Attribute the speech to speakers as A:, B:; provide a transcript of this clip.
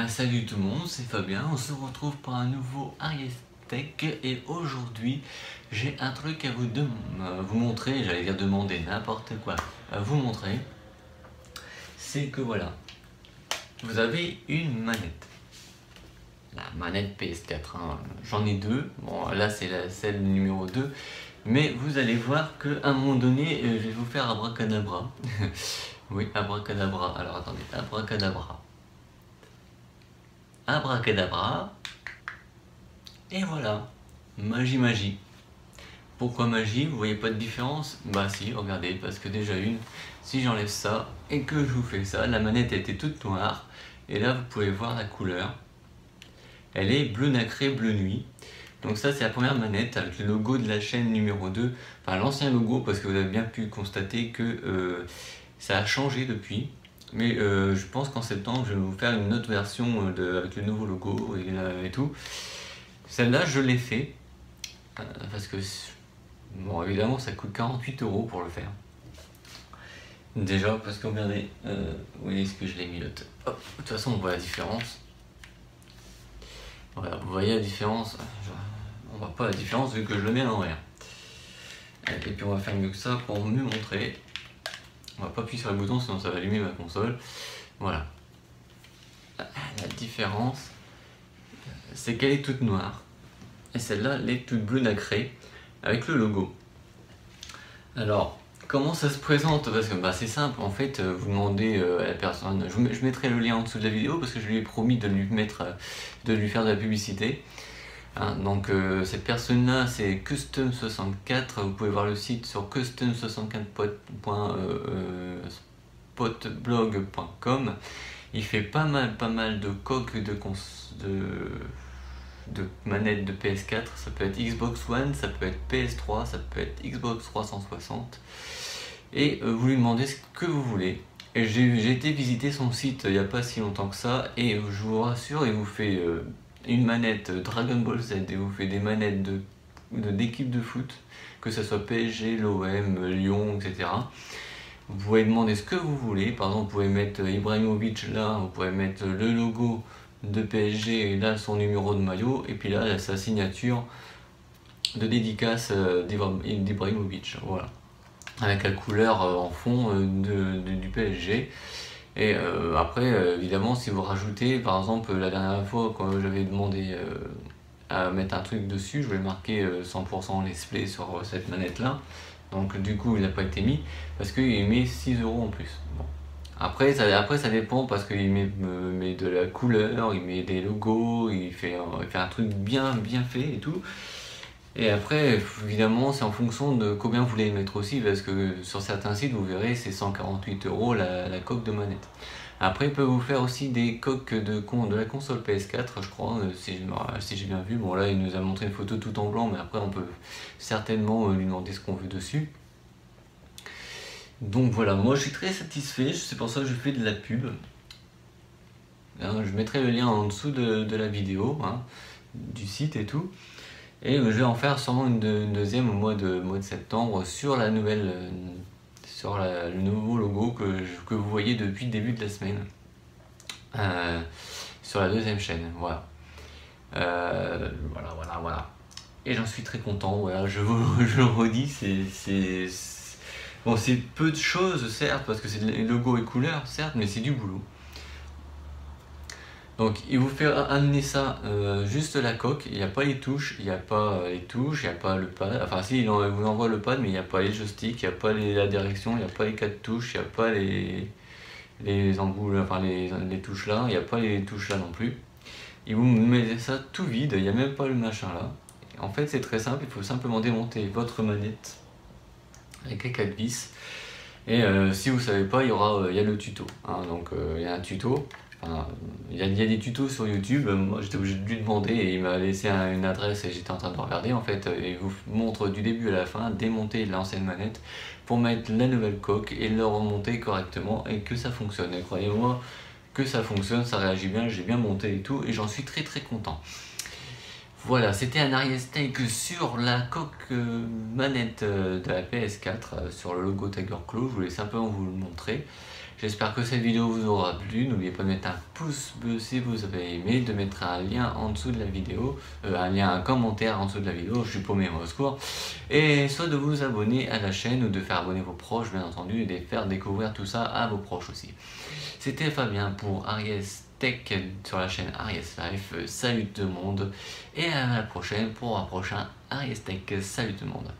A: Salut tout le monde, c'est Fabien, on se retrouve pour un nouveau Ariestech et aujourd'hui j'ai un truc à vous montrer, j'allais dire demander n'importe quoi, à vous montrer. C'est que voilà, vous avez une manette, la manette PS4, hein. J'en ai deux, bon là c'est celle numéro 2, mais vous allez voir qu'à un moment donné je vais vous faire abracadabra. Oui, abracadabra, alors attendez, abracadabra. Abracadabra, et voilà, magie. Pourquoi magie? Vous voyez pas de différence? Bah si, regardez, parce que déjà si j'enlève ça et que je vous fais ça, la manette était toute noire, et là vous pouvez voir la couleur, elle est bleu nacré, bleu nuit. Donc ça c'est la première manette avec le logo de la chaîne numéro 2, enfin l'ancien logo, parce que vous avez bien pu constater que ça a changé depuis. Mais je pense qu'en septembre je vais vous faire une autre version avec le nouveau logo et tout. Celle-là je l'ai fait parce que bon, évidemment ça coûte 48 € pour le faire. Déjà parce que regardez, vous voyez ce que je l'ai mis là. De toute façon on voit la différence. Voilà, vous voyez la différence. On voit pas la différence vu que je le mets à l'envers. Et puis on va faire mieux que ça pour mieux montrer. On va pas appuyer sur le bouton sinon ça va allumer ma console. Voilà. La différence, c'est qu'elle est toute noire. Et celle-là, elle est toute bleu nacré avec le logo. Alors, comment ça se présente? Parce que c'est simple, en fait, vous demandez à la personne, je mettrai le lien en dessous de la vidéo parce que je lui ai promis de lui faire de la publicité. Hein, donc cette personne-là, c'est Custom64, vous pouvez voir le site sur custom64.spotblog.com. Il fait pas mal de coques de manettes de PS4, ça peut être Xbox One, ça peut être PS3, ça peut être Xbox 360. Et vous lui demandez ce que vous voulez. Et j'ai été visiter son site il n'y a pas si longtemps que ça, et je vous rassure, il vous fait une manette Dragon Ball Z, et vous fait des manettes d'équipe de foot, que ce soit PSG, l'OM, Lyon, etc. Vous pouvez demander ce que vous voulez, par exemple vous pouvez mettre Ibrahimovic là, vous pouvez mettre le logo de PSG et là son numéro de maillot, et puis là sa signature de dédicace d'Ibrahimovic, voilà, avec la couleur en fond du PSG. Et après évidemment si vous rajoutez, par exemple la dernière fois quand j'avais demandé à mettre un truc dessus, je voulais marquer 100% let's play sur cette manette là, donc du coup il n'a pas été mis parce qu'il met 6 € en plus. Bon. Après ça dépend parce qu'il met de la couleur, il met des logos, il fait un truc bien fait et tout. Et après évidemment c'est en fonction de combien vous voulez mettre aussi, parce que sur certains sites vous verrez c'est 148 € la coque de manette. Après il peut vous faire aussi des coques de la console PS4 je crois, si j'ai bien vu. Bon là il nous a montré une photo tout en blanc, mais après on peut certainement lui demander ce qu'on veut dessus. Donc voilà, moi je suis très satisfait, c'est pour ça que je fais de la pub. Hein, je mettrai le lien en dessous de la vidéo, hein, du site et tout. Et je vais en faire sûrement une deuxième au mois de septembre sur la nouvelle, le nouveau logo que vous voyez depuis le début de la semaine. Sur la deuxième chaîne, voilà. Voilà. Et j'en suis très content, voilà, je le redis, bon, c'est peu de choses, certes, parce que c'est logo et couleurs, certes, mais c'est du boulot. Donc, il vous fait amener ça, juste la coque, il n'y a pas les touches, il n'y a pas le pad, enfin si, il vous envoie le pad, mais il n'y a pas les joysticks, il n'y a pas la direction, il n'y a pas les 4 touches, il n'y a pas les embouts, enfin les touches là, il n'y a pas les touches là non plus. Il vous met ça tout vide, il n'y a même pas le machin là. En fait, c'est très simple, il faut simplement démonter votre manette avec les 4 vis, et si vous savez pas, il y a le tuto, hein, donc il y a un tuto, enfin, il y a des tutos sur YouTube. Moi j'étais obligé de lui demander et il m'a laissé une adresse et j'étais en train de regarder. En fait il vous montre du début à la fin, démonter l'ancienne manette pour mettre la nouvelle coque et le remonter correctement et que ça fonctionne. Et croyez-moi que ça fonctionne, ça réagit bien, j'ai bien monté et tout, et j'en suis très content. Voilà, c'était un Ariestech sur la coque manette de la PS4, sur le logo Tiger Claw. Je voulais simplement vous le montrer. J'espère que cette vidéo vous aura plu. N'oubliez pas de mettre un pouce bleu si vous avez aimé, de mettre un lien en dessous de la vidéo, un commentaire en dessous de la vidéo, je suis paumé, au secours. Et soit de vous abonner à la chaîne ou de faire abonner vos proches, bien entendu, et de faire découvrir tout ça à vos proches aussi. C'était Fabien pour Ariestech sur la chaîne Ariest Life. Salut tout le monde et à la prochaine pour un prochain Ariestech. Salut tout le monde.